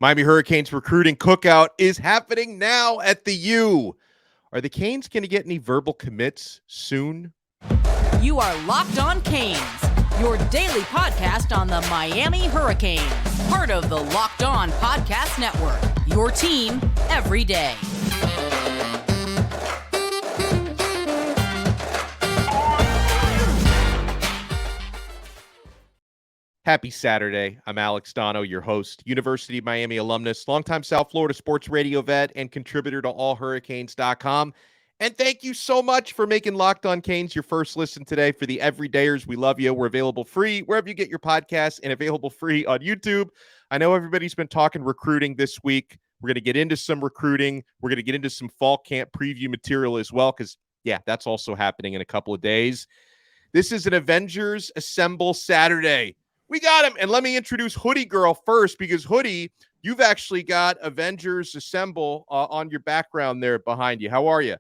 Miami Hurricanes recruiting cookout is happening now at the U. Are the Canes going to get any verbal commits soon? You are Locked On Canes, your daily podcast on the Miami Hurricanes, part of the Locked On Podcast Network, your team every day. Happy Saturday. I'm Alex Donno, your host, University of Miami alumnus, longtime South Florida sports radio vet, and contributor to allhurricanes.com. And thank you so much for making Locked On Canes your first listen today. For the everydayers, we love you. We're available free wherever you get your podcasts and available free on YouTube. I know everybody's been talking recruiting this week. We're going to get into some recruiting. We're going to get into some fall camp preview material as well because, yeah, that's also happening in a couple of days. This is an Avengers Assemble Saturday. We got him. And let me introduce Hoodie Girl first, because Hoodie, you've actually got Avengers Assemble on your background there behind you. How are you?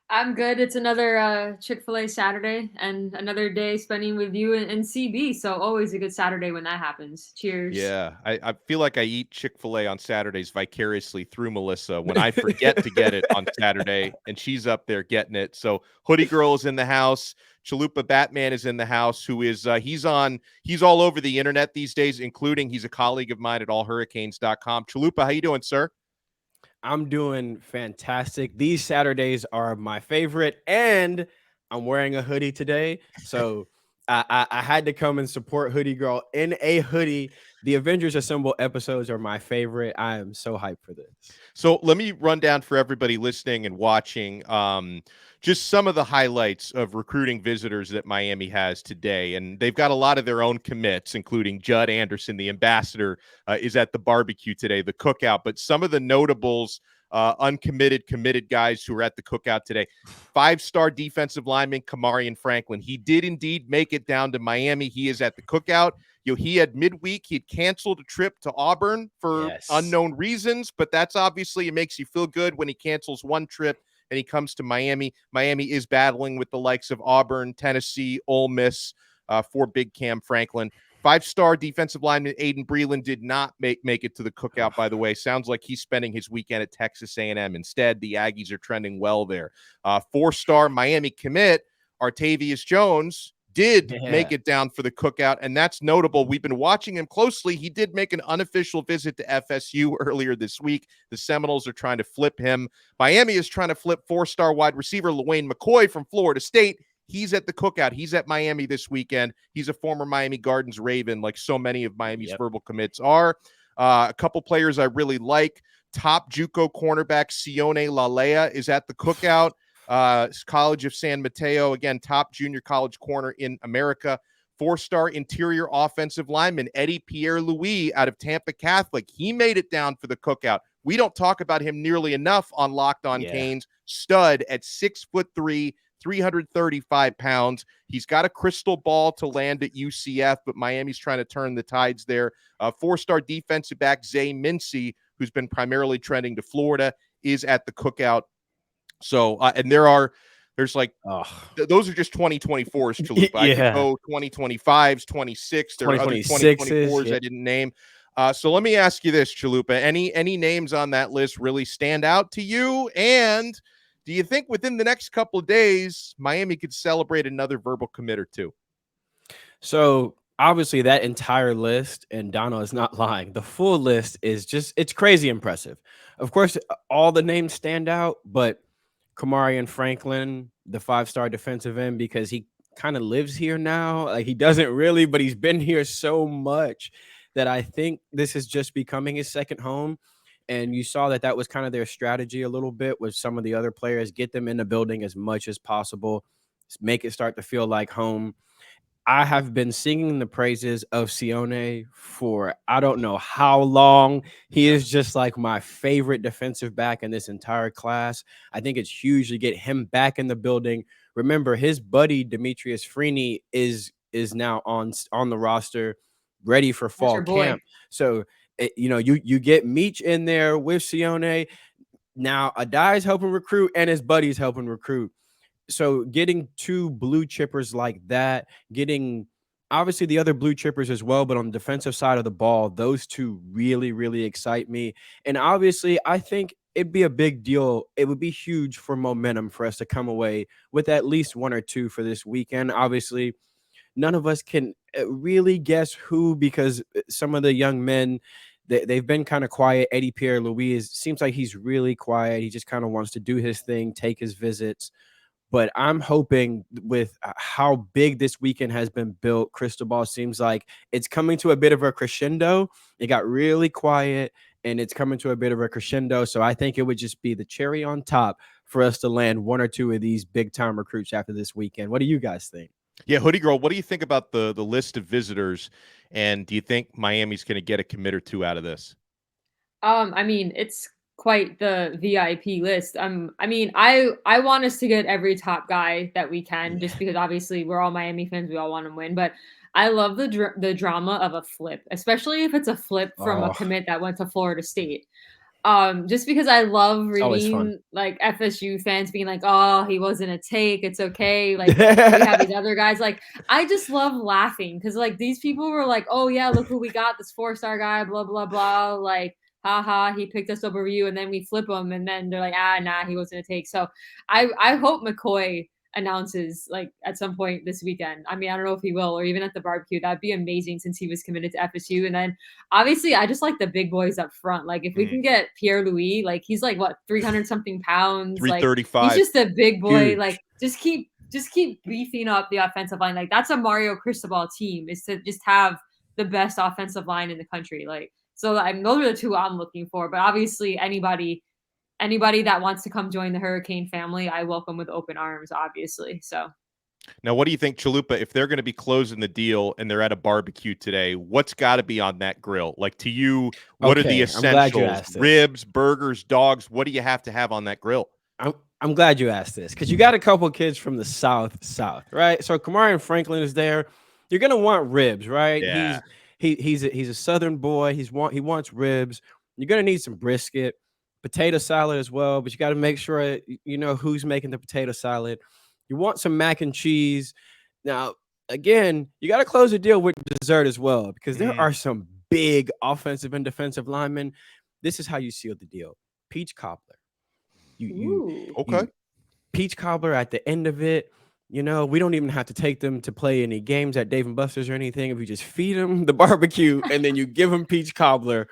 I'm good. It's another Chick-fil-A Saturday and another day spending with you and CB. So always a good Saturday when that happens. Cheers. Yeah, I feel like I eat Chick-fil-A on Saturdays vicariously through Melissa when I forget to get it on Saturday, and she's up there getting it. So Hoodie Girl is in the house. Chalupa Batman is in the house, who is he's all over the internet these days, including he's a colleague of mine at allhurricanes.com. Chalupa, how you doing, sir? I'm doing fantastic. These Saturdays are my favorite, and I'm wearing a hoodie today. So I had to come and support Hoodie Girl in a hoodie. The Avengers Assemble episodes are my favorite. I am so hyped for this. So let me run down for everybody listening and watching just some of the highlights of recruiting visitors that Miami has today. And they've got a lot of their own commits, including Judd Anderson, the ambassador, is at the barbecue today, the cookout. But some of the notables, uncommitted, committed guys who are at the cookout today. 5-star defensive lineman Kamarion Franklin. He did indeed make it down to Miami. He is at the cookout. He had midweek, he'd canceled a trip to Auburn for unknown reasons, but that's obviously, it makes you feel good when he cancels one trip and he comes to Miami. Miami is battling with the likes of Auburn, Tennessee, Ole Miss for Big Cam Franklin. 5-star defensive lineman Aiden Breland did not make it to the cookout, by the way. Sounds like he's spending his weekend at Texas A&M instead. The Aggies are trending well there. 4-star Miami commit Artavius Jones did make it down for the cookout, and that's notable. We've been watching him closely. He did make an unofficial visit to FSU earlier this week. The Seminoles are trying to flip him. Miami is trying to flip 4-star wide receiver Lawayne McCoy from Florida State. He's at the cookout. He's at Miami this weekend. He's a former Miami Gardens Raven, like so many of Miami's verbal commits are. A couple players I really like. Top JUCO cornerback Sione Laulea is at the cookout. College of San Mateo, again, top junior college corner in America. 4-star interior offensive lineman Eddy Pierre-Louis out of Tampa Catholic. He made it down for the cookout. We don't talk about him nearly enough on Locked On Canes. Stud at 6'3", 335 pounds. He's got a crystal ball to land at UCF, but Miami's trying to turn the tides there. 4-star defensive back Zay Mincy, who's been primarily trending to Florida, is at the cookout. So, and there's like, those are just 2024s, Chalupa. I could go 2025s, 26. There are other 2024s I didn't name. So let me ask you this, Chalupa. Any names on that list really stand out to you? And do you think within the next couple of days, Miami could celebrate another verbal commit or two? So obviously that entire list, and Donno is not lying, the full list is just, it's crazy impressive. Of course, all the names stand out, but Kamarion Franklin, the 5-star defensive end, because he kind of lives here now. Like, he doesn't really, but he's been here so much that I think this is just becoming his second home. And you saw that was kind of their strategy a little bit with some of the other players, get them in the building as much as possible, make it start to feel like home. I have been singing the praises of Sione for I don't know how long. He is just like my favorite defensive back in this entire class. I think it's huge to get him back in the building. Remember, his buddy Demetrius Freeney is now on the roster, ready for fall camp. So you get Meech in there with Sione. Now Adai's helping recruit and his buddy's helping recruit. So getting two blue chippers like that, getting obviously the other blue chippers as well, but on the defensive side of the ball, those two really, really excite me. And obviously, I think it'd be a big deal. It would be huge for momentum for us to come away with at least one or two for this weekend. Obviously, none of us can really guess who, because some of the young men, they've been kind of quiet. Eddy Pierre-Louis seems like he's really quiet. He just kind of wants to do his thing, take his visits. But I'm hoping with how big this weekend has been built, Cristobal seems like it's coming to a bit of a crescendo. It got really quiet and it's coming to a bit of a crescendo. So I think it would just be the cherry on top for us to land one or two of these big time recruits after this weekend. What do you guys think? Yeah, Hoodie Girl, what do you think about the list of visitors? And do you think Miami's going to get a commit or two out of this? I mean, it's quite the VIP list. I mean, I want us to get every top guy that we can, just because obviously we're all Miami fans. We all want to win, but I love the drama of a flip, especially if it's a flip from a commit that went to Florida State. Just because I love reading like FSU fans being like, oh, he wasn't a take, it's okay. Like we have these other guys. Like I just love laughing because like these people were like, oh yeah, look who we got, this 4-star guy, blah blah blah. Like, haha, he picked us over you, and then we flip him, and then they're like, nah, he wasn't a take. So I hope McCoy announces like at some point this weekend. I mean, I don't know if he will, or even at the barbecue. That'd be amazing since he was committed to FSU. And then obviously I just like the big boys up front. Like if we can get Pierre-Louis, like he's like what, 300 something pounds, 335. Like, he's just a big boy. Huge. Like just keep beefing up the offensive line. Like that's a Mario Cristobal team, is to just have the best offensive line in the country. Like so those are the two I'm looking for. But obviously anybody that wants to come join the Hurricane family, I welcome with open arms, obviously. So now, what do you think, Chalupa, if they're going to be closing the deal and they're at a barbecue today, what's got to be on that grill? Like to you, what are the essentials? Ribs, burgers, dogs? What do you have to have on that grill? I'm glad you asked this because you got a couple of kids from the South, right? So Kamarion Franklin is there. You're going to want ribs, right? Yeah. He's a Southern boy. He wants ribs. You're going to need some brisket. Potato salad as well, but you got to make sure you know who's making the potato salad. You want some mac and cheese. Now, again, you got to close the deal with dessert as well, because there are some big offensive and defensive linemen. This is how you seal the deal. Peach cobbler. Peach cobbler at the end of it. You know, we don't even have to take them to play any games at Dave & Buster's or anything. If you just feed them the barbecue and then you give them peach cobbler,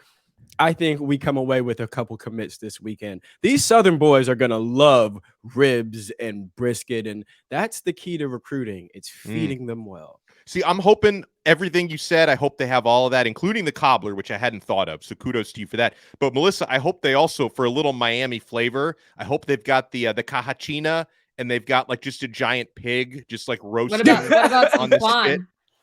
I think we come away with a couple commits this weekend. These Southern boys are going to love ribs and brisket, and that's the key to recruiting. It's feeding them well. See, I'm hoping everything you said, I hope they have all of that, including the cobbler, which I hadn't thought of. So kudos to you for that. But Melissa, I hope they also, for a little Miami flavor, I hope they've got the cajachina, and they've got like just a giant pig, just like roasted what about on the spit.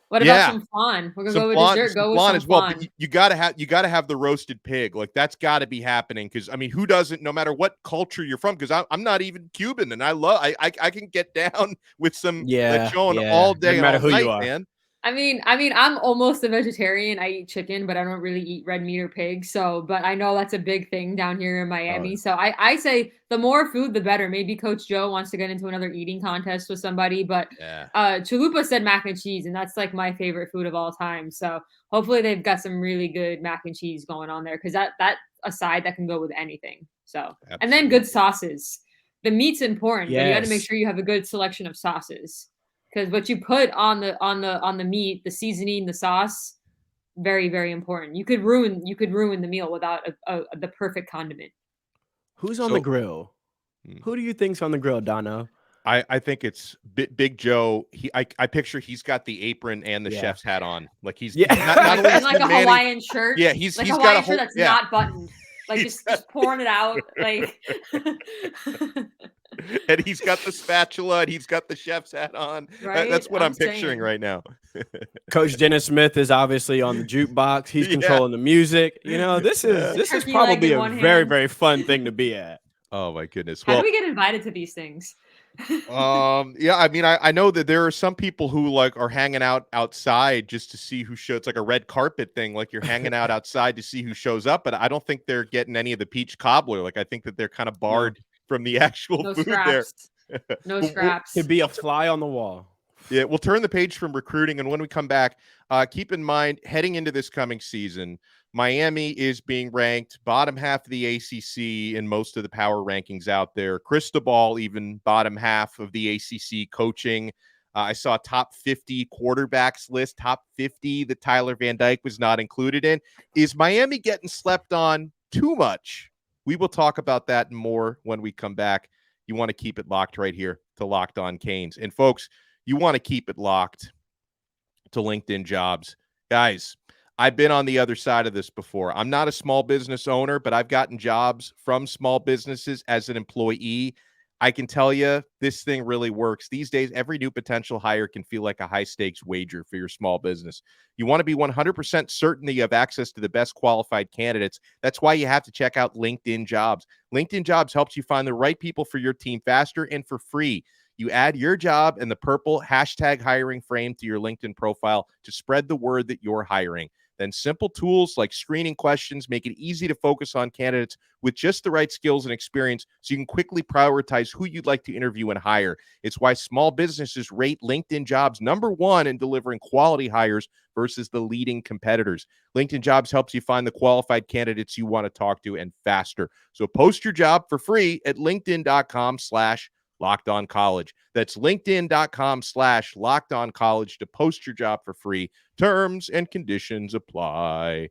What about some flan? We're gonna go with dessert. Go with some as well. flan. But you gotta have the roasted pig. Like that's gotta be happening. Because I mean, who doesn't? No matter what culture you're from. Because I'm not even Cuban, and I can get down with some lechon all day, no matter who night, you are, man. I mean, I'm almost a vegetarian. I eat chicken, but I don't really eat red meat or pig. So, but I know that's a big thing down here in Miami. So I say the more food, the better. Maybe Coach Joe wants to get into another eating contest with somebody, but Chalupa said mac and cheese, and that's like my favorite food of all time. So hopefully they've got some really good mac and cheese going on there, because that a side that can go with anything. So And then good sauces. The meat's important, but you got to make sure you have a good selection of sauces. Because what you put on the meat, the seasoning, the sauce, very, very important. You could ruin the meal without the perfect condiment. Who's on the grill? Who do you think's on the grill, Donno? I think it's Big Joe. I picture he's got the apron and the chef's hat on. Like he's not only and like a Hawaiian shirt. Yeah, he's like got Hawaiian a whole shirt that's not buttoned. Like just pouring it out. Like and he's got the spatula and he's got the chef's hat on. Right? That's what I'm picturing right now. Coach Dennis Smith is obviously on the jukebox. He's controlling the music. You know, this is probably a very, very fun thing to be at. Oh my goodness. How do we get invited to these things? Yeah, I mean, I know that there are some people who like are hanging out outside just to see who shows. It's like a red carpet thing, like you're hanging out outside to see who shows up, but I don't think they're getting any of the peach cobbler. Like I think that they're kind of barred from the actual food scraps. there. No scraps. To be a fly on the wall. Yeah, we'll turn the page from recruiting, and when we come back, keep in mind, heading into this coming season, Miami is being ranked bottom half of the ACC in most of the power rankings out there. Cristobal even bottom half of the ACC coaching. I saw top 50 quarterbacks list, top 50 that Tyler Van Dyke was not included in. Is Miami getting slept on too much? We will talk about that and more when we come back. You want to keep it locked right here to Locked On Canes. And folks, you want to keep it locked to LinkedIn Jobs. Guys, I've been on the other side of this before. I'm not a small business owner, but I've gotten jobs from small businesses as an employee. I can tell you this thing really works. These days, every new potential hire can feel like a high-stakes wager for your small business. You want to be 100% certain that you have access to the best qualified candidates. That's why you have to check out LinkedIn Jobs. LinkedIn Jobs helps you find the right people for your team faster and for free. You add your job and the purple #hiring frame to your LinkedIn profile to spread the word that you're hiring. Then simple tools like screening questions make it easy to focus on candidates with just the right skills and experience so you can quickly prioritize who you'd like to interview and hire. It's why small businesses rate LinkedIn Jobs #1 in delivering quality hires versus the leading competitors. LinkedIn Jobs helps you find the qualified candidates you want to talk to and faster. So post your job for free at linkedin.com/LockedOnCollege. That's linkedin.com/LockedOnCollege to post your job for free. Terms and conditions apply.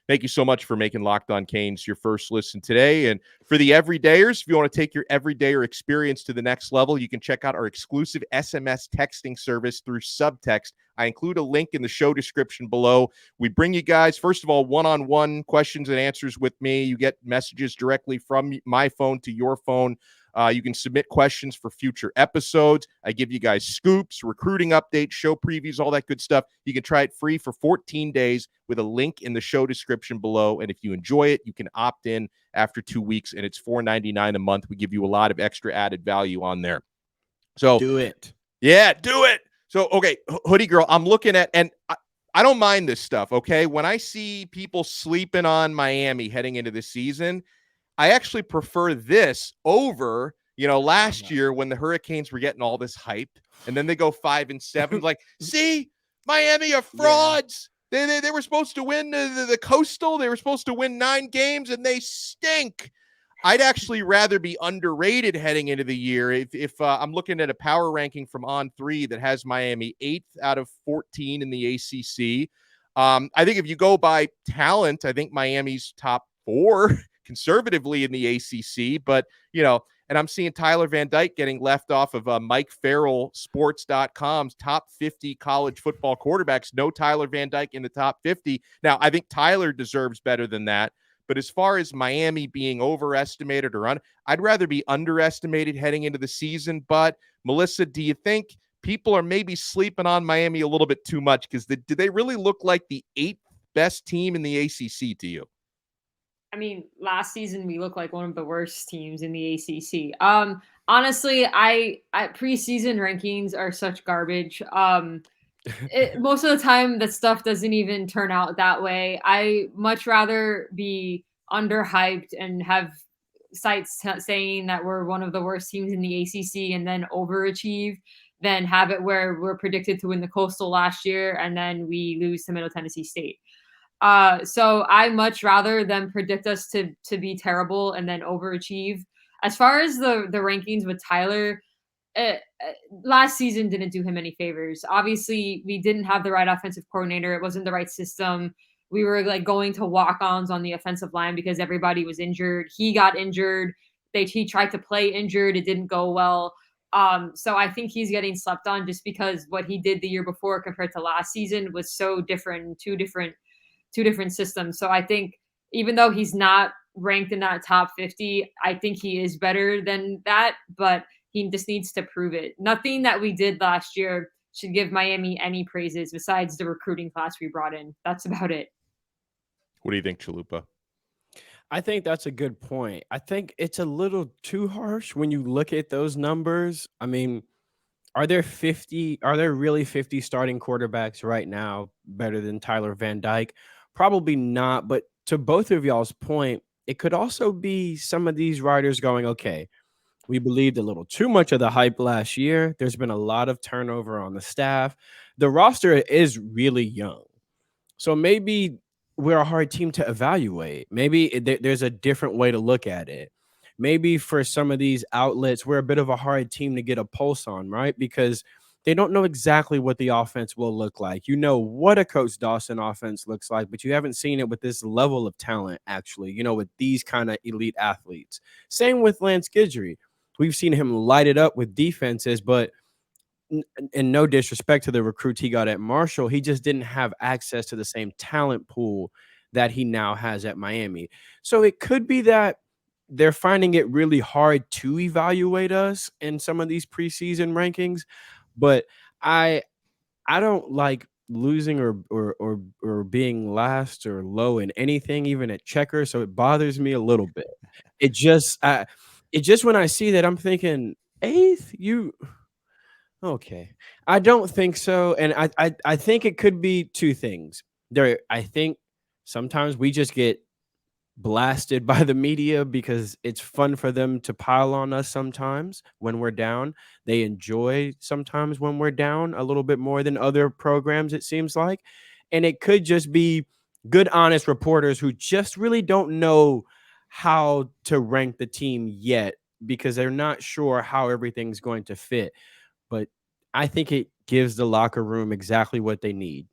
Thank you so much for making Locked On Canes your first listen today. And for the everydayers, if you want to take your everydayer experience to the next level, you can check out our exclusive SMS texting service through Subtext. I include a link in the show description below. We bring you guys, first of all, one-on-one questions and answers with me. You get messages directly from my phone to your phone. You can submit questions for future episodes. I give you guys scoops, recruiting updates, show previews, all that good stuff. You can try it free for 14 days with a link in the show description below. And if you enjoy it, you can opt in after 2 weeks, and it's $4.99 a month. We give you a lot of extra added value on there. So do it. Yeah, do it. So, okay, Hoodie Girl, I'm looking at, and I don't mind this stuff, okay? When I see people sleeping on Miami heading into the season, I actually prefer this over, last year when the Hurricanes were getting all this hype and then they go 5-7. Like, see, Miami are frauds. Yeah. They were supposed to win the Coastal. They were supposed to win 9 games and they stink. I'd actually rather be underrated heading into the year. If I'm looking at a power ranking from On3 that has Miami 8th out of 14 in the ACC. I think if you go by talent, I think Miami's top 4 conservatively in the ACC, but and I'm seeing Tyler Van Dyke getting left off of Mike Farrell Sports.com's top 50 college football quarterbacks. No Tyler Van Dyke in the top 50. Now, I think Tyler deserves better than that, but as far as Miami being overestimated I'd rather be underestimated heading into the season. But Melissa, do you think people are maybe sleeping on Miami a little bit too much? Because do they really look like the 8th best team in the ACC to you? I mean, last season we looked like one of the worst teams in the ACC. Honestly, I preseason rankings are such garbage. Most of the time, that stuff doesn't even turn out that way. I much rather be underhyped and have sites saying that we're one of the worst teams in the ACC and then overachieve than have it where we're predicted to win the Coastal last year and then we lose to Middle Tennessee State. So I much rather them predict us to be terrible and then overachieve. As far as the rankings with Tyler, last season didn't do him any favors. Obviously, we didn't have the right offensive coordinator. It wasn't the right system. We were like going to walk-ons on the offensive line because everybody was injured. He got injured. He tried to play injured. It didn't go well. So I think he's getting slept on just because what he did the year before compared to last season was so different, two different systems. So I think even though he's not ranked in that top 50, I think he is better than that, but he just needs to prove it. Nothing that we did last year should give Miami any praises besides the recruiting class we brought in. That's about it. What do you think, Chalupa? I think that's a good point. I think it's a little too harsh when you look at those numbers. I mean, are there really 50 starting quarterbacks right now better than Tyler Van Dyke? Probably not. But to both of y'all's point, it could also be some of these writers going, okay, We believed a little too much of the hype last year. There's been a lot of turnover on the staff. The roster is really young. So maybe we're a hard team to evaluate. Maybe there's a different way to look at it. Maybe for some of these outlets, we're a bit of a hard team to get a pulse on, right? Because they don't know exactly what the offense will look like. You know what a Coach Dawson offense looks like, but you haven't seen it with this level of talent, actually, with these kind of elite athletes. Same with Lance Guidry. We've seen him light it up with defenses, but and no disrespect to the recruits he got at Marshall, he just didn't have access to the same talent pool that he now has at Miami. So it could be that they're finding it really hard to evaluate us in some of these preseason rankings, but I don't like losing or being last or low in anything, even at checker. So it bothers me a little bit. It just when I see that, I'm thinking 8th, okay. I don't think so. And I think it could be two things. I think sometimes we just get blasted by the media because it's fun for them to pile on us sometimes when we're down. They enjoy sometimes when we're down a little bit more than other programs, it seems like. And it could just be good, honest reporters who just really don't know how to rank the team yet because they're not sure how everything's going to fit. But I think it gives the locker room exactly what they need.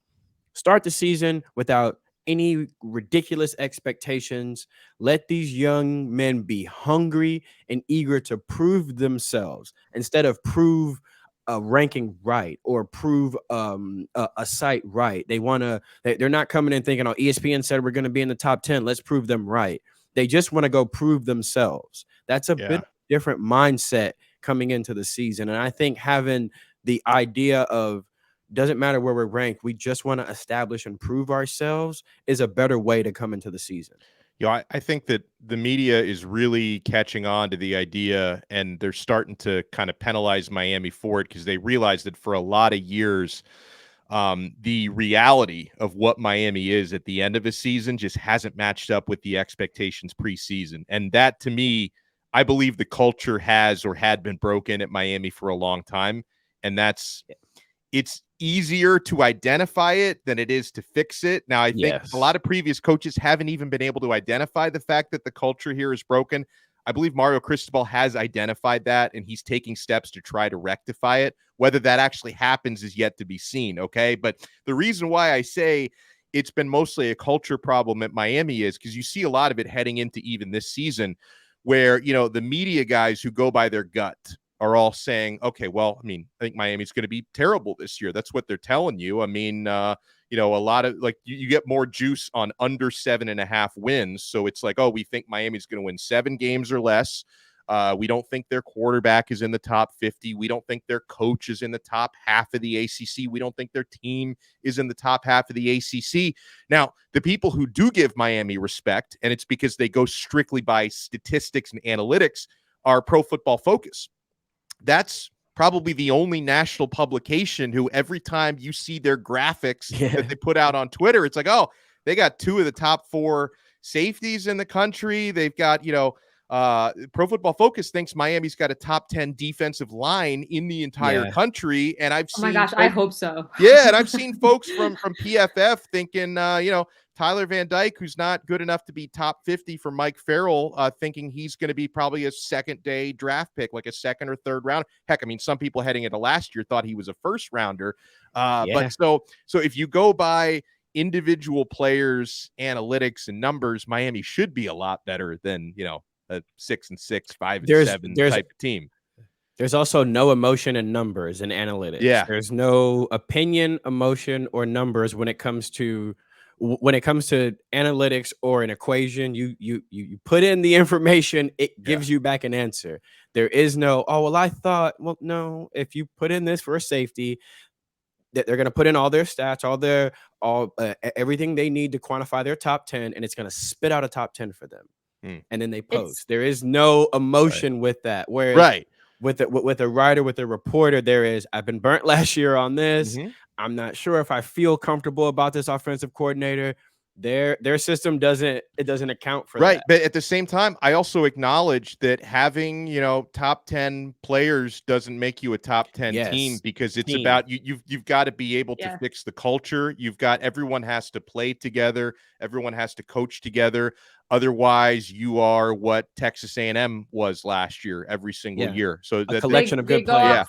Start the season without any ridiculous expectations. Let these young men be hungry and eager to prove themselves instead of prove a ranking right or prove a site right. They're not coming in thinking, ESPN said we're going to be in the top 10. Let's prove them right. They just want to go prove themselves. That's a bit different mindset coming into the season. And I think having the idea of doesn't matter where we're ranked, we just want to establish and prove ourselves is a better way to come into the season. I think that the media is really catching on to the idea, and they're starting to kind of penalize Miami for it because they realize that for a lot of years, the reality of what Miami is at the end of a season just hasn't matched up with the expectations preseason. And that, to me, I believe the culture has or had been broken at Miami for a long time. And it's easier to identify it than it is to fix it. Now, I think a lot of previous coaches haven't even been able to identify the fact that the culture here is broken. I believe Mario Cristobal has identified that, and he's taking steps to try to rectify it. Whether that actually happens is yet to be seen, okay? But the reason why I say it's been mostly a culture problem at Miami is because you see a lot of it heading into even this season where, the media guys who go by their gut are all saying, okay, well, I think Miami's going to be terrible this year. That's what they're telling you. A lot of you get more juice on under 7.5 wins. So it's like, we think Miami's going to win 7 games or less. We don't think their quarterback is in the top 50. We don't think their coach is in the top half of the ACC. We don't think their team is in the top half of the ACC. Now, the people who do give Miami respect, and it's because they go strictly by statistics and analytics, are Pro Football Focus. That's probably the only national publication who every time you see their graphics that they put out on Twitter, it's like, they got 2 of the top 4 safeties in the country. They've got, Pro Football Focus thinks Miami's got a top 10 defensive line in the entire country. And I've seen, oh my gosh, I hope so. And I've seen folks from PFF thinking, Tyler Van Dyke, who's not good enough to be top 50 for Mike Farrell, thinking he's going to be probably a second-day draft pick, like a second or third round. Heck, some people heading into last year thought he was a first rounder. But so if you go by individual players, analytics, and numbers, Miami should be a lot better than, a 6-6, 5-7 type of team. There's also no emotion in numbers and analytics. Yeah. There's no opinion, emotion, or numbers when it comes to analytics or an equation. You put in the information, it gives you back an answer. There is no, I thought, no, if you put in this for a safety, that they're going to put in all their stats, everything they need to quantify their top 10, and it's going to spit out a top 10 for them. And then they post. There is no emotion with that. Whereas with a writer, with a reporter, there is, I've been burnt last year on this. I'm not sure if I feel comfortable about this offensive coordinator. their system doesn't account for right. that. But at the same time, I also acknowledge that having, top 10 players doesn't make you a top 10 team, because it's about you've got to be able to fix the culture. Everyone has to play together. Everyone has to coach together. Otherwise, you are what Texas A&M was last year, every single year. So a collection of good players. Yeah.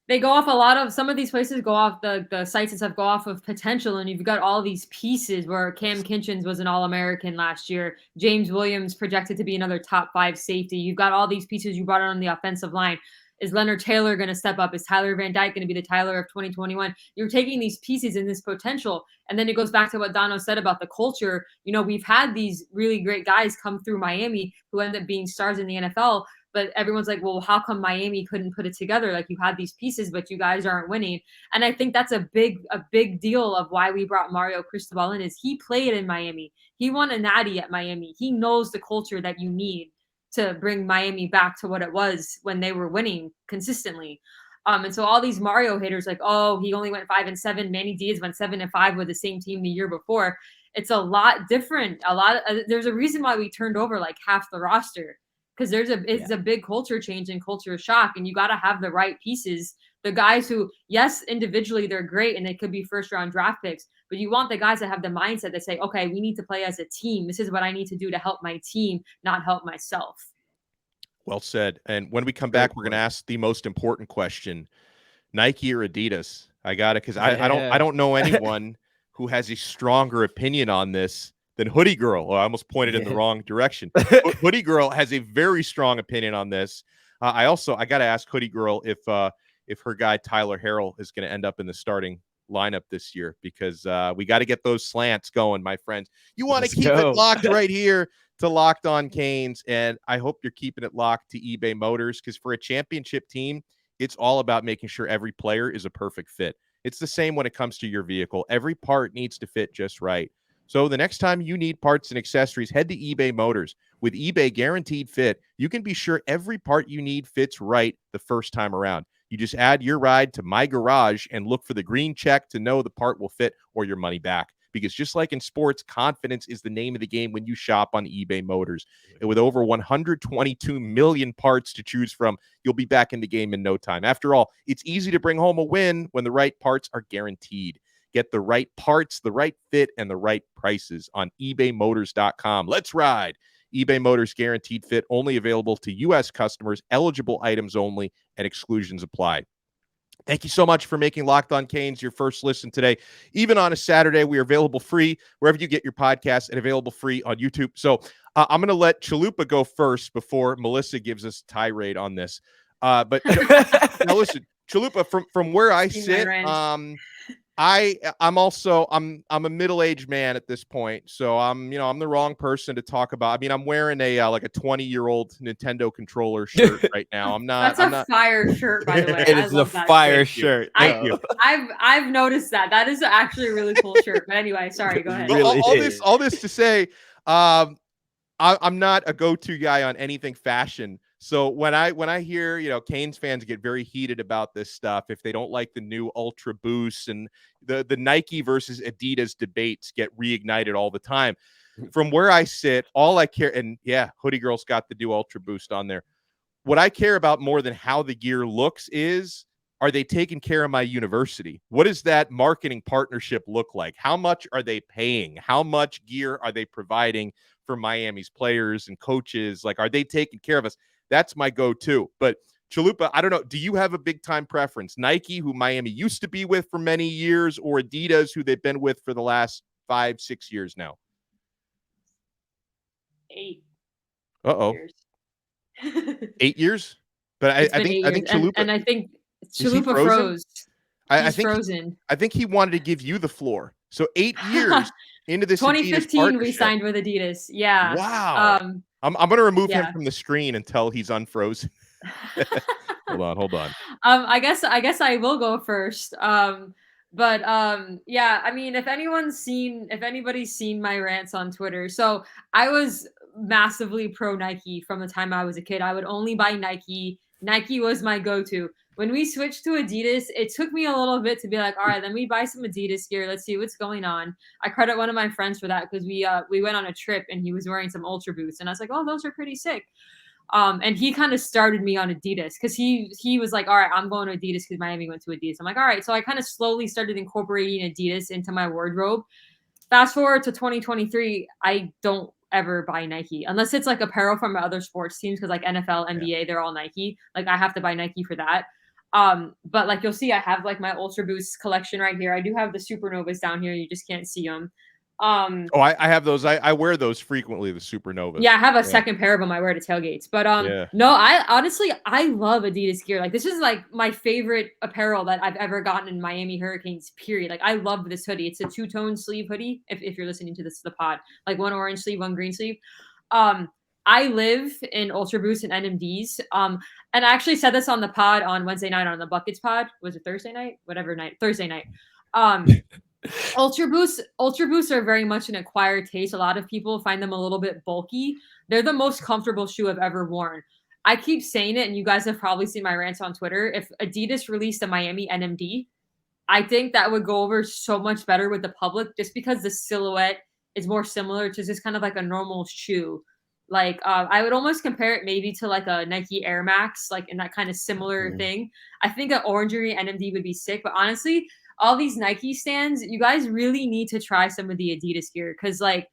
They go off a lot of, some of these places go off, the sites and stuff go off of potential, and you've got all these pieces where Cam Kinchins was an All-American last year. James Williams projected to be another top 5 safety. You've got all these pieces you brought on the offensive line. Is Leonard Taylor going to step up? Is Tyler Van Dyke going to be the Tyler of 2021? You're taking these pieces and this potential, and then it goes back to what Donno said about the culture. We've had these really great guys come through Miami who end up being stars in the NFL, but everyone's like, well, how come Miami couldn't put it together? Like, you had these pieces, but you guys aren't winning. And I think that's a big deal of why we brought Mario Cristobal in, is he played in Miami. He won a natty at Miami. He knows the culture that you need to bring Miami back to what it was when they were winning consistently. And so all these Mario haters like, oh, he only went 5-7. Manny Diaz went 7-5 with the same team the year before. It's a lot different. There's a reason why we turned over like half the roster, because it's a big culture change and culture shock, and you got to have the right pieces. The guys who, yes, individually they're great and they could be first-round draft picks, but you want the guys that have the mindset that say, okay, we need to play as a team. This is what I need to do to help my team, not help myself. Well said. And when we come back, we're going to ask the most important question: Nike or Adidas? I got it, because I don't know anyone who has a stronger opinion on this than Hoodie Girl. Oh, I almost pointed in the wrong direction. Hoodie Girl has a very strong opinion on this. I got to ask Hoodie Girl if her guy Tyler Harrell is going to end up in the starting lineup this year, because we got to get those slants going, my friends. You want to keep it locked right here to Locked On Canes, and I hope you're keeping it locked to eBay Motors, because for a championship team, it's all about making sure every player is a perfect fit. It's the same when it comes to your vehicle. Every part needs to fit just right. So the next time you need parts and accessories, head to eBay Motors. With eBay Guaranteed Fit, you can be sure every part you need fits right the first time around. You just add your ride to My Garage and look for the green check to know the part will fit or your money back. Because just like in sports, confidence is the name of the game when you shop on eBay Motors. And with over 122 million parts to choose from, you'll be back in the game in no time. After all, it's easy to bring home a win when the right parts are guaranteed. Get the right parts, the right fit, and the right prices on ebaymotors.com. Let's ride. eBay Motors Guaranteed Fit, only available to U.S. customers, eligible items only, and exclusions apply. Thank you so much for making Locked On Canes your first listen today. Even on a Saturday, we are available free wherever you get your podcasts and available free on YouTube. So I'm going to let Chalupa go first before Melissa gives us a tirade on this. But now listen, Chalupa, from where I sit, I'm a middle-aged man at this point, so I'm the wrong person to talk about. I mean, I'm wearing a 20-year-old Nintendo controller shirt right now. That's a fire shirt, by the way. It is a fire shirt. Thank you. I've noticed that. That is actually a really cool shirt. But anyway, sorry, go ahead. Really all this to say, I'm not a go-to guy on anything fashion. So when I hear, Canes fans get very heated about this stuff, if they don't like the new Ultra Boosts, and the Nike versus Adidas debates get reignited all the time. From where I sit, all I care, and Hoodie Girl's got the new Ultra Boost on there. What I care about more than how the gear looks is, are they taking care of my university? What does that marketing partnership look like? How much are they paying? How much gear are they providing for Miami's players and coaches? Like, are they taking care of us? That's my go-to. But Chalupa, I don't know. Do you have a big-time preference? Nike, who Miami used to be with for many years, or Adidas, who they've been with for the last 5-6 years now? 8. Uh-oh. 8 years? But I think Chalupa, and I think Chalupa froze. He's frozen. I think he wanted to give you the floor. So 8 years into this 2015, we signed with Adidas. Yeah. Wow. I'm going to remove him from the screen until he's unfrozen. Hold on. I guess I will go first. I mean, if anybody's seen my rants on Twitter, so I was massively pro Nike from the time I was a kid. I would only buy Nike. Nike was my go-to. when we switched to Adidas, it took me a little bit to be like, all right, let me buy some Adidas gear. Let's see what's going on. I credit one of my friends for that because we went on a trip and he was wearing some Ultra Boosts and I was like, oh, those are pretty sick. And he kind of started me on Adidas because he was like, all right, I'm going to Adidas because Miami went to Adidas. I'm like, all right. So I kind of slowly started incorporating Adidas into my wardrobe. Fast forward to 2023, I don't ever buy Nike unless it's like apparel from my other sports teams because like NFL, NBA, they're all Nike. Like I have to buy Nike for that. But like you'll see, I have like my Ultra Boost collection right here. I do have the Supernovas down here. You just can't see them. I have those. I wear those frequently, the Supernovas. Yeah, I have a second pair of them I wear to tailgates. But no, I honestly love Adidas gear. Like this is like my favorite apparel that I've ever gotten in Miami Hurricanes, period. Like I love this hoodie. It's a two-tone sleeve hoodie. If you're listening to the pod, like one orange sleeve, one green sleeve. I live in Ultra Boost and NMDs. And I actually said this on the pod on Wednesday night on the Buckets pod. Was it Thursday night? Whatever night. Thursday night. Ultra Boosts are very much an acquired taste. A lot of people find them a little bit bulky. They're the most comfortable shoe I've ever worn. I keep saying it, and you guys have probably seen my rants on Twitter. If Adidas released a Miami NMD, I think that would go over so much better with the public just because the silhouette is more similar to just kind of like a normal shoe. Like I would almost compare it maybe to like a Nike Air Max, like in that kind of similar thing. I think an orangery NMD would be sick, but honestly, all these Nike stands, you guys really need to try some of the Adidas gear because like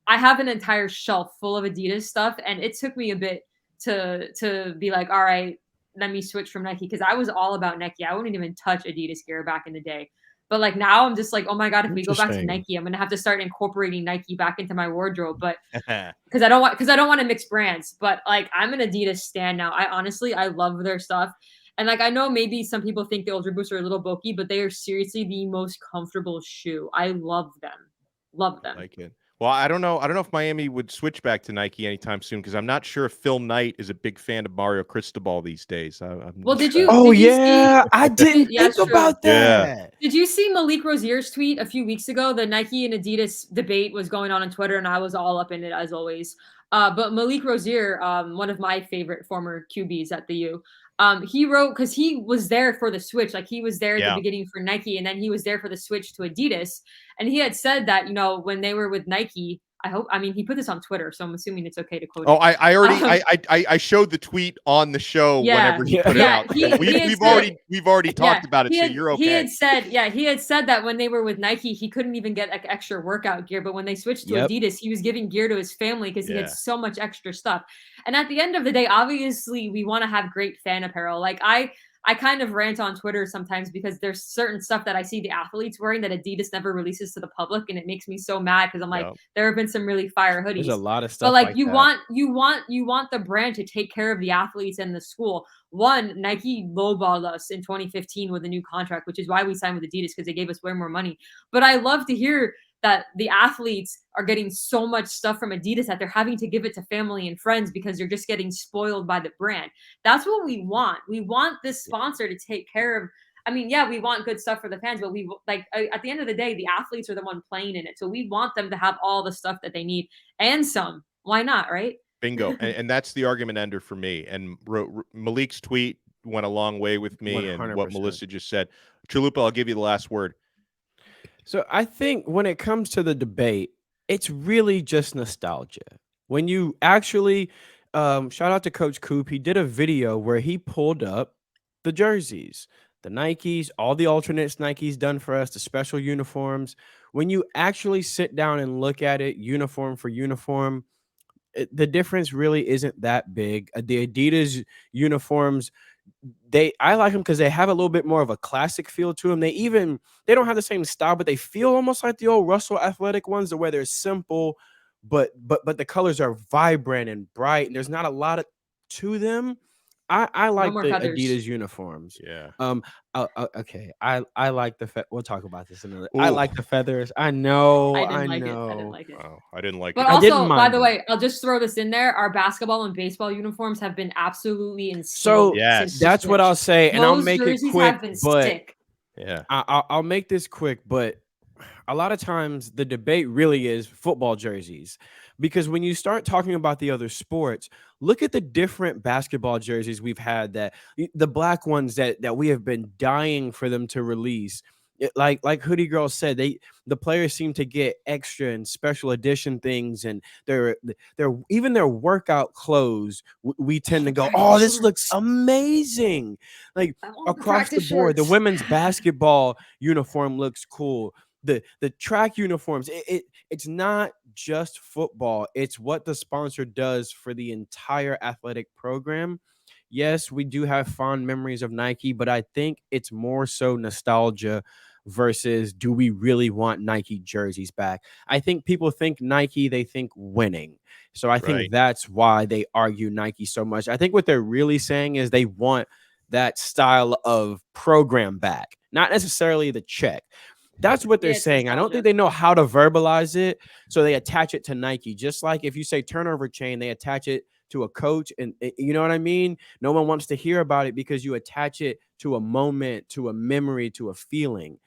I have an entire shelf full of Adidas stuff and it took me a bit to be like, all right, let me switch from Nike because I was all about Nike. I wouldn't even touch Adidas gear back in the day. But like now I'm just like, oh my God, if we go back to Nike, I'm going to have to start incorporating Nike back into my wardrobe. But because I don't want to mix brands, but like I'm an Adidas stan now. I love their stuff. And like I know maybe some people think the Ultra Boosts are a little bulky, but they are seriously the most comfortable shoe. I love them. Love them. I like it. Well, I don't know if Miami would switch back to Nike anytime soon because I'm not sure if Phil Knight is a big fan of Mario Cristobal these days. Well, did you? Oh, did you yeah. see, I didn't think about that. Yeah. Did you see Malik Rozier's tweet a few weeks ago? The Nike and Adidas debate was going on Twitter, and I was all up in it as always. But Malik Rozier, one of my favorite former QBs at the U, he wrote because he was there for the switch. Like he was there at the beginning for Nike, and then he was there for the switch to Adidas. And he had said that, when they were with Nike, he put this on Twitter, so I'm assuming it's okay to quote. Oh, I showed the tweet on the show whenever he put it out. We've already talked about it, so you're okay. He had said that when they were with Nike, he couldn't even get like extra workout gear, but when they switched to Adidas, he was giving gear to his family because he had so much extra stuff. And at the end of the day, obviously, we want to have great fan apparel. Like I kind of rant on Twitter sometimes because there's certain stuff that I see the athletes wearing that Adidas never releases to the public, and it makes me so mad because I'm like, there have been some really fire hoodies. There's a lot of stuff. But like you want the brand to take care of the athletes and the school. One, Nike lowballed us in 2015 with a new contract, which is why we signed with Adidas because they gave us way more money. But I love to hear that the athletes are getting so much stuff from Adidas that they're having to give it to family and friends because they're just getting spoiled by the brand. That's what we want. We want this sponsor to take care of. We want good stuff for the fans, but at the end of the day, the athletes are the one playing in it. So we want them to have all the stuff that they need and some. Why not, right? Bingo. and that's the argument ender for me. And Malik's tweet went a long way with me 100%. And what Melissa just said. Chalupa, I'll give you the last word. So I think when it comes to the debate, it's really just nostalgia. When you actually, shout out to Coach Coop, he did a video where he pulled up the jerseys, the Nikes, all the alternates Nike's done for us, the special uniforms. When you actually sit down and look at it uniform for uniform, the difference really isn't that big. The Adidas uniforms, I like them because they have a little bit more of a classic feel to them. They don't have the same style, but they feel almost like the old Russell Athletic ones, the way they're simple, but the colors are vibrant and bright, and there's not a lot to them. I like the colors. Adidas uniforms. Yeah. Okay. I like the we'll talk about this in a minute. I like the feathers. I know. I didn't like it. Oh, I didn't like it. But also, by the way, I'll just throw this in there. Our basketball and baseball uniforms have been absolutely insane. So that's what I'll say, and I'll make it quick. But sick. Yeah, I'll make this quick. But a lot of times the debate really is football jerseys, because when you start talking about the other sports, look at the different basketball jerseys we've had, that the black ones that we have been dying for them to release. Like Hoodie Girl said, the players seem to get extra and special edition things, and they're even their workout clothes. We tend to go, oh, this looks amazing. Like across the board, the women's basketball uniform looks cool. The track uniforms, it's not just football. It's what the sponsor does for the entire athletic program. Yes, we do have fond memories of Nike, but I think it's more so nostalgia versus do we really want Nike jerseys back? I think people think Nike, they think winning. So I think that's why they argue Nike so much. I think what they're really saying is they want that style of program back, not necessarily the check. That's what they're saying. I don't think they know how to verbalize it, so they attach it to Nike. Just like if you say turnover chain, they attach it to a coach, and you know what I mean? No one wants to hear about it because you attach it to a moment, to a memory, to a feeling.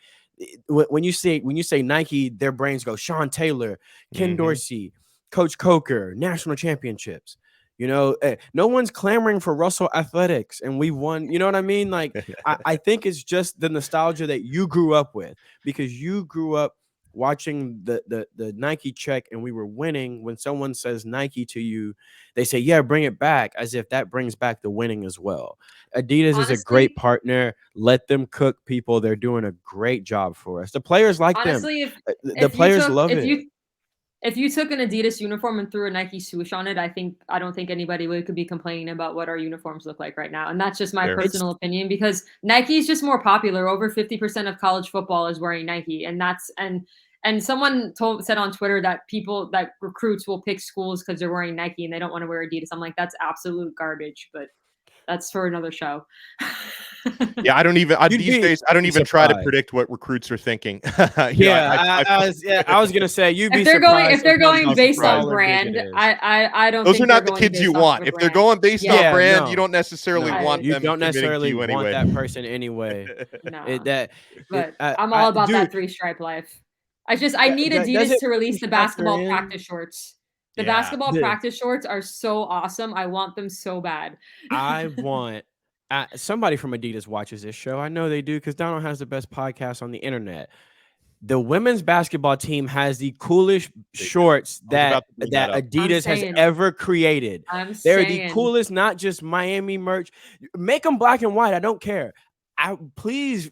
When you say Nike, their brains go Sean Taylor, Ken Dorsey, Coach Coker, national championships. You know, no one's clamoring for Russell Athletics, and we won. You know what I mean? Like, I think it's just the nostalgia that you grew up with, because you grew up watching the Nike check, and we were winning. When someone says Nike to you, they say, yeah, bring it back, as if that brings back the winning as well. Adidas is a great partner. Let them cook, people. They're doing a great job for us. The players like them. The players love it. If you took an Adidas uniform and threw a Nike swoosh on it, I don't think anybody could be complaining about what our uniforms look like right now. And that's just my personal opinion, because Nike is just more popular. Over 50% of college football is wearing Nike. And someone said on Twitter that recruits will pick schools because they're wearing Nike and they don't want to wear Adidas. I'm like, that's absolute garbage, but that's for another show. Yeah, I don't even these days. I don't even try to predict what recruits are thinking. I was gonna say if they're going based on brand. I don't. Those are not the kids you want. If they're going based on brand, you don't necessarily want them. You don't necessarily want that person anyway. But I'm all about that 3-stripe life. I need Adidas to release the basketball practice shorts. The basketball practice shorts are so awesome. I want them so bad. I want somebody from Adidas watches this show. I know they do, because Donno has the best podcast on the internet. The women's basketball team has the coolest shorts that Adidas has ever created. They're the coolest, not just Miami merch. Make them black and white. I don't care. Please,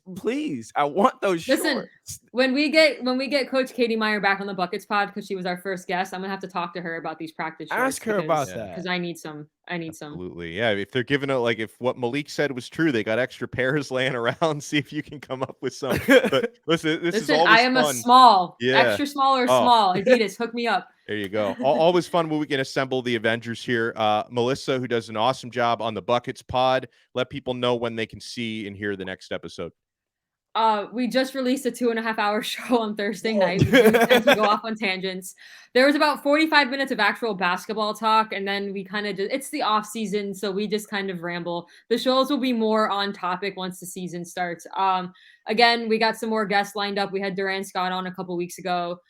I want those shorts. Listen, when we get Coach Katie Meyer back on the Buckets pod, because she was our first guest, I'm gonna have to talk to her about these practice shorts. Ask her about that, because I need some. Absolutely, yeah. If they're giving it, like if what Malik said was true, they got extra pairs laying around. See if you can come up with some. But listen, this is always I am fun. A small, extra small or small. Adidas, hook me up. There you go. Always fun when we can assemble the Avengers here. Melissa, who does an awesome job on the Buckets pod, let people know when they can see and hear the next episode. We just released a 2.5-hour show on Thursday night. We tend to go off on tangents. There was about 45 minutes of actual basketball talk, and then we kind of it's the off season, so we just kind of ramble. The shows will be more on topic once the season starts. Again, we got some more guests lined up. We had Duran Scott on a couple weeks ago.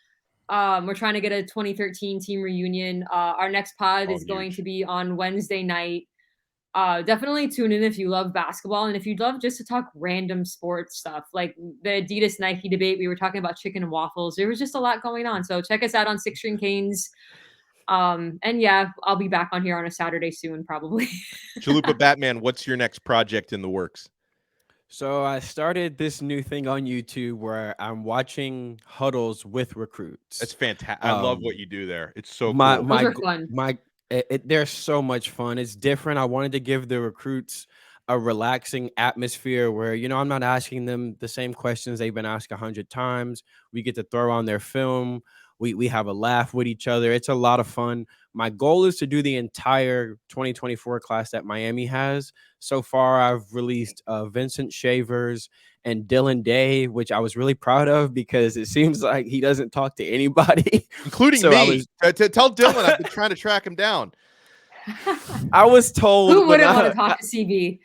We're trying to get a 2013 team reunion. Our next pod is going to be on Wednesday night. Definitely tune in if you love basketball, and if you'd love just to talk random sports stuff, like the Adidas Nike debate. We were talking about chicken and waffles. There was just a lot going on. So check us out on Six String Canes. And yeah, I'll be back on here on a Saturday soon, probably. Chalupa Batman, what's your next project in the works? So I started this new thing on YouTube where I'm watching huddles with recruits. It's fantastic. I love what you do there. It's so cool. Those are fun. They're so much fun. It's different. I wanted to give the recruits a relaxing atmosphere where, you know, I'm not asking them the same questions they've been asked 100 times. We get to throw on their film. We have a laugh with each other. It's a lot of fun. My goal is to do the entire 2024 class that Miami has. So far, I've released Vincent Shavers and Dylan Day, which I was really proud of because it seems like he doesn't talk to anybody, including me. Tell Dylan I've been trying to track him down. I was told who wouldn't want to talk to CB.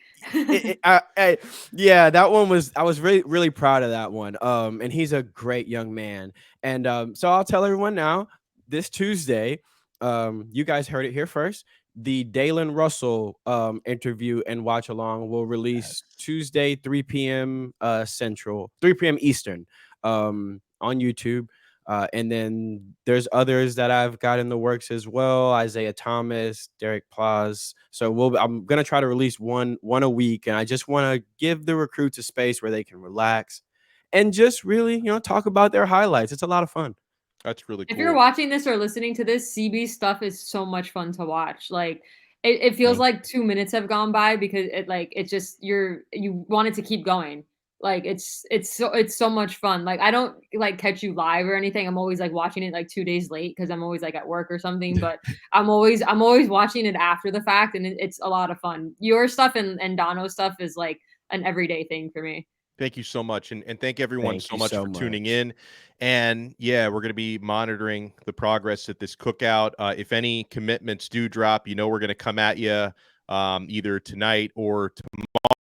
Yeah, that one was. I was really really proud of that one. And he's a great young man. And so I'll tell everyone now. This Tuesday, you guys heard it here first. The Dalen Russell interview and watch along will release Tuesday 3 p.m. Central, 3 p.m. Eastern, on YouTube. And then there's others that I've got in the works as well. Isaiah Thomas, Derek Plaz. So I'm gonna try to release one a week, and I just want to give the recruits a space where they can relax and just really, talk about their highlights. It's a lot of fun. That's really cool. If you're watching this or listening to this, CB stuff is so much fun to watch. Like it feels like 2 minutes have gone by because it's just you want it to keep going. Like it's so much fun. Like I don't like catch you live or anything. I'm always like watching it like 2 days late because I'm always like at work or something. But I'm always watching it after the fact, and it's a lot of fun. Your stuff and Donno's stuff is like an everyday thing for me. Thank you so much. And thank everyone Thank you for so tuning much. in. And yeah, we're going to be monitoring the progress at this cookout. If any commitments do drop, we're going to come at you either tonight or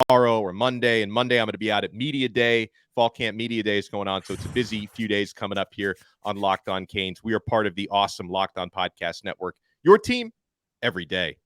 tomorrow or Monday. And Monday, I'm going to be out at Media Day. Fall Camp Media Day is going on. So it's a busy few days coming up here on Locked On Canes. We are part of the awesome Locked On Podcast Network, your team every day.